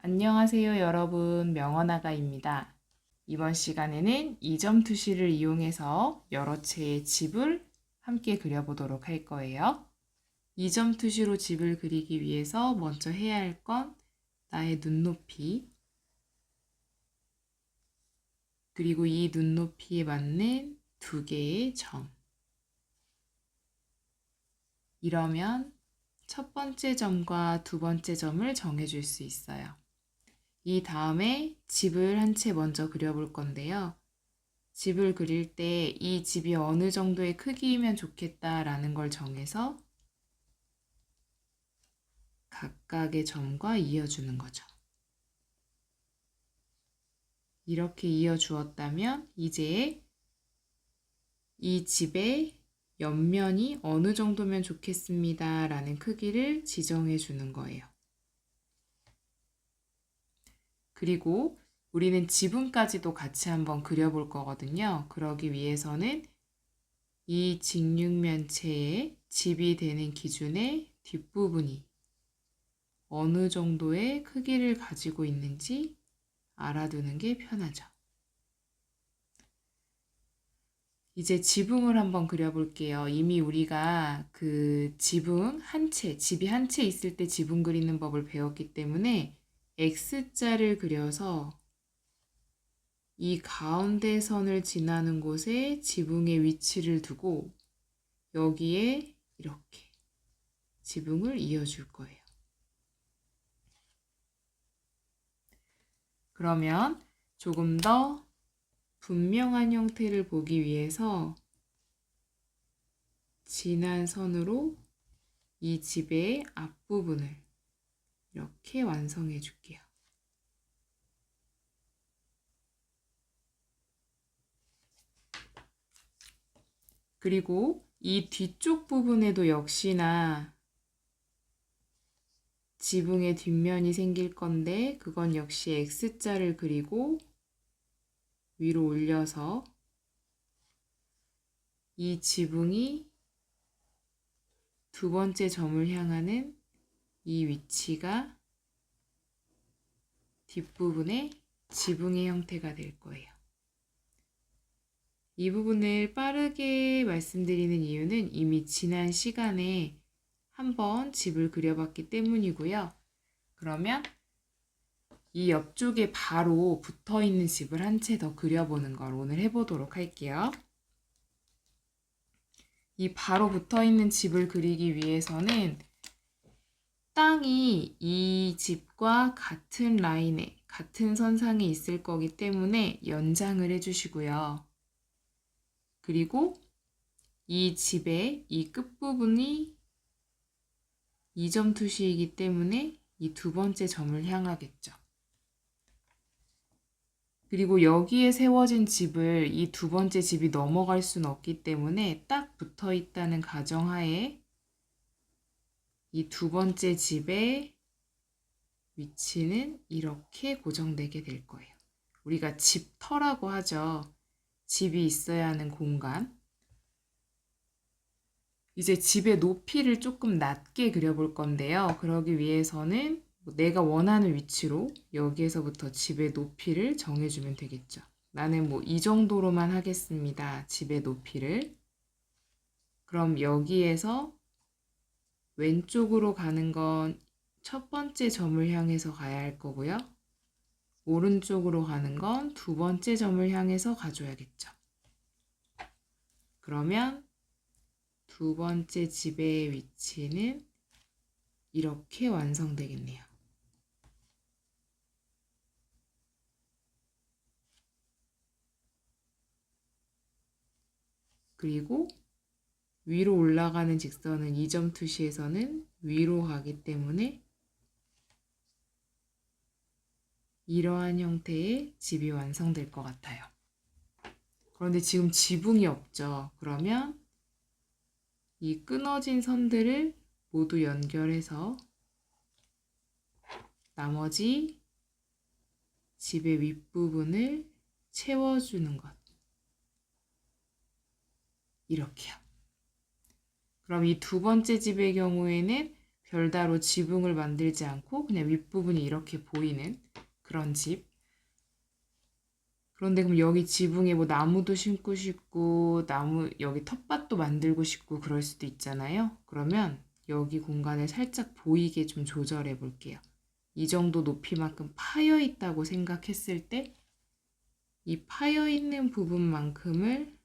안녕하세요, 여러분. 명언아가입니다. 이번 시간에는 이점 투시를 이용해서 여러 채의 집을 함께 그려보도록 할 거예요. 이점 투시로 집을 그리기 위해서 먼저 해야 할 건 나의 눈높이, 그리고 이 눈높이에 맞는 두 개의 점. 이러면 첫 번째 점과 두 번째 점을 정해줄 수 있어요. 이 다음에 집을 한 채 먼저 그려볼 건데요. 집을 그릴 때 이 집이 어느 정도의 크기이면 좋겠다라는 걸 정해서 각각의 점과 이어주는 거죠. 이렇게 이어주었다면 이제 이 집의 옆면이 어느 정도면 좋겠습니다 라는 크기를 지정해 주는 거예요. 그리고 우리는 지붕까지도 같이 한번 그려볼 거거든요. 그러기 위해서는 이 직육면체의 집이 되는 기준의 뒷부분이 어느 정도의 크기를 가지고 있는지 알아두는 게 편하죠. 이제 지붕을 한번 그려볼게요. 이미 우리가 그 지붕 한 채, 집이 한 채 있을 때 지붕 그리는 법을 배웠기 때문에 X자를 그려서 이 가운데 선을 지나는 곳에 지붕의 위치를 두고 여기에 이렇게 지붕을 이어줄 거예요. 그러면 조금 더 분명한 형태를 보기 위해서 진한 선으로 이 집의 앞부분을 이렇게 완성해 줄게요. 그리고 이 뒤쪽 부분에도 역시나 지붕의 뒷면이 생길 건데 그건 역시 X자를 그리고 위로 올려서 이 지붕이 두 번째 점을 향하는 이 위치가 뒷부분의 지붕의 형태가 될 거예요. 이 부분을 빠르게 말씀드리는 이유는 이미 지난 시간에 한번 집을 그려봤기 때문이고요. 그러면 이 옆쪽에 바로 붙어있는 집을 한 채 더 그려보는 걸 오늘 해보도록 할게요. 이 바로 붙어있는 집을 그리기 위해서는 땅이 이 집과 같은 라인에, 같은 선상에 있을 거기 때문에 연장을 해주시고요. 그리고 이 집의 이 끝부분이 2점 투시이기 때문에 이 두 번째 점을 향하겠죠. 그리고 여기에 세워진 집을 이 두 번째 집이 넘어갈 수는 없기 때문에 딱 붙어 있다는 가정하에 이 두 번째 집의 위치는 이렇게 고정되게 될 거예요. 우리가 집터라고 하죠. 집이 있어야 하는 공간. 이제 집의 높이를 조금 낮게 그려볼 건데요. 그러기 위해서는 내가 원하는 위치로 여기에서부터 집의 높이를 정해주면 되겠죠. 나는 이 정도로만 하겠습니다. 집의 높이를. 그럼 여기에서 왼쪽으로 가는 건 첫 번째 점을 향해서 가야 할 거고요. 오른쪽으로 가는 건 두 번째 점을 향해서 가줘야겠죠. 그러면 두 번째 집의 위치는 이렇게 완성되겠네요. 그리고 위로 올라가는 직선은 2점 투시에서는 위로 가기 때문에 이러한 형태의 집이 완성될 것 같아요. 그런데 지금 지붕이 없죠. 그러면 이 끊어진 선들을 모두 연결해서 나머지 집의 윗부분을 채워주는 것. 이렇게요. 그럼 이 두 번째 집의 경우에는 별다로 지붕을 만들지 않고 그냥 윗부분이 이렇게 보이는 그런 집. 그런데 그럼 여기 지붕에 뭐 나무도 심고 싶고 나무 여기 텃밭도 만들고 싶고 그럴 수도 있잖아요. 그러면 여기 공간을 살짝 보이게 좀 조절해 볼게요. 이 정도 높이만큼 파여 있다고 생각했을 때 이 파여 있는 부분만큼을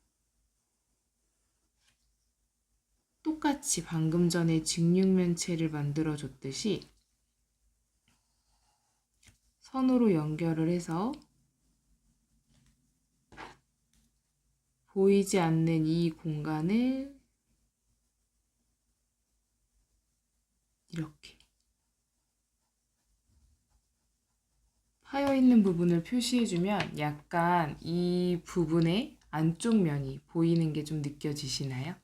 똑같이 방금 전에 직육면체를 만들어 줬듯이 선으로 연결을 해서 보이지 않는 이 공간을 이렇게 파여 있는 부분을 표시해주면 약간 이 부분의 안쪽 면이 보이는 게 좀 느껴지시나요?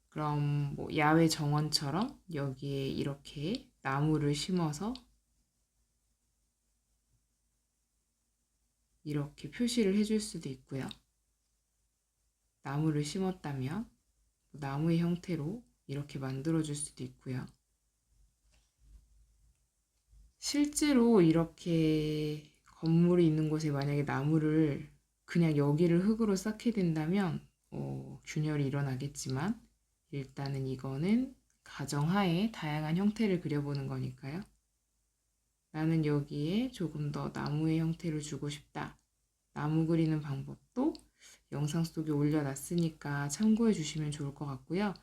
그럼 뭐 야외 정원처럼 여기에 이렇게 나무를 심어서 이렇게 표시를 해줄 수도 있고요. 나무를 심었다면 나무의 형태로 이렇게 만들어 줄 수도 있고요. 실제로 이렇게 건물이 있는 곳에 만약에 나무를 그냥 여기를 흙으로 쌓게 된다면 균열이 일어나겠지만 일단은 이거는 가정하에 다양한 형태를 그려보는 거니까요. 나는 여기에 조금 더 나무의 형태를 주고 싶다. 나무 그리는 방법도 영상 속에 올려놨으니까 참고해 주시면 좋을 것 같고요.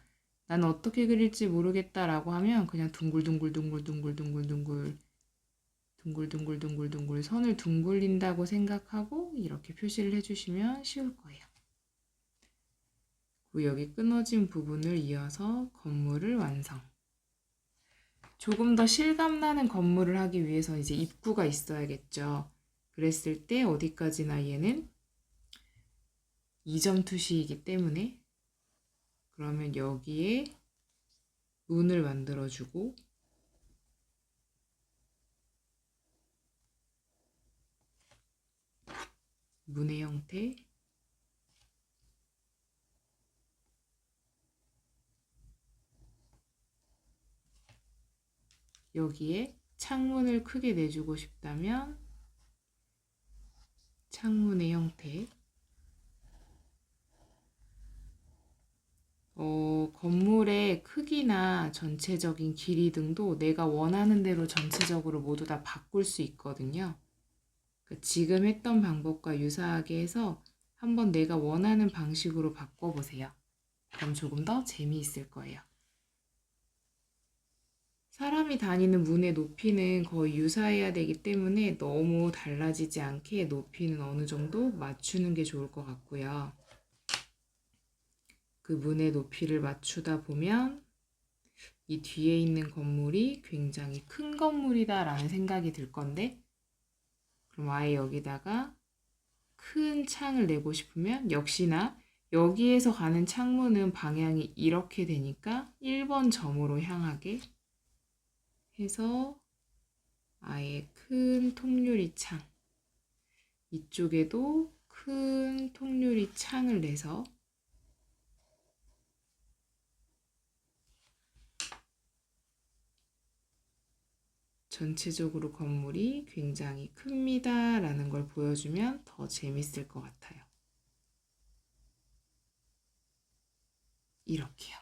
나는 어떻게 그릴지 모르겠다라고 하면 그냥 둥글둥글 선을 둥글린다고 생각하고 이렇게 표시를 해주시면 쉬울 거예요. 그리고 여기 끊어진 부분을 이어서 건물을 완성. 조금 더 실감나는 건물을 하기 위해서 이제 입구가 있어야겠죠. 그랬을 때 어디까지나 얘는 2점 투시이기 때문에 그러면 여기에 문을 만들어주고 문의 형태 여기에 창문을 크게 내주고 싶다면 창문의 형태 건물의 크기나 전체적인 길이 등도 내가 원하는 대로 전체적으로 모두 다 바꿀 수 있거든요. 지금 했던 방법과 유사하게 해서 한번 내가 원하는 방식으로 바꿔보세요. 그럼 조금 더 재미있을 거예요. 사람이 다니는 문의 높이는 거의 유사해야 되기 때문에 너무 달라지지 않게 높이는 어느 정도 맞추는 게 좋을 것 같고요. 그 문의 높이를 맞추다 보면 이 뒤에 있는 건물이 굉장히 큰 건물이다 라는 생각이 들 건데 그럼 아예 여기다가 큰 창을 내고 싶으면 역시나 여기에서 가는 창문은 방향이 이렇게 되니까 1번 점으로 향하게 해서 아예 큰 통유리 창 이쪽에도 큰 통유리 창을 내서 전체적으로 건물이 굉장히 큽니다 라는 걸 보여주면 더 재밌을 것 같아요. 이렇게요.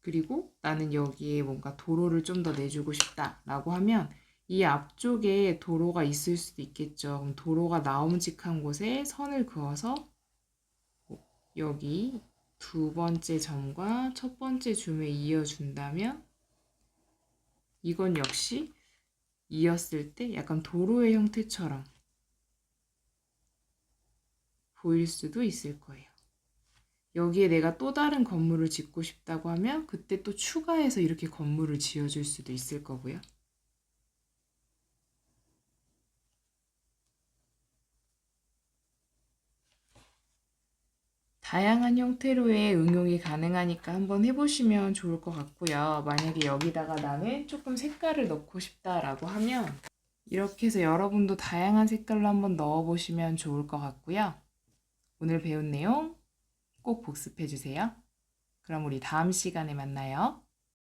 그리고 나는 여기에 뭔가 도로를 좀 더 내주고 싶다 라고 하면 이 앞쪽에 도로가 있을 수도 있겠죠. 그럼 도로가 나옴직한 곳에 선을 그어서 여기 두 번째 점과 첫 번째 줌에 이어준다면 이건 역시 이었을 때 약간 도로의 형태처럼 보일 수도 있을 거예요. 여기에 내가 또 다른 건물을 짓고 싶다고 하면 그때 또 추가해서 이렇게 건물을 지어줄 수도 있을 거고요. 다양한 형태로의 응용이 가능하니까 한번 해보시면 좋을 것 같고요. 만약에 여기다가 나는 조금 색깔을 넣고 싶다라고 하면 이렇게 해서 여러분도 다양한 색깔로 한번 넣어보시면 좋을 것 같고요. 오늘 배운 내용 꼭 복습해 주세요. 그럼 우리 다음 시간에 만나요.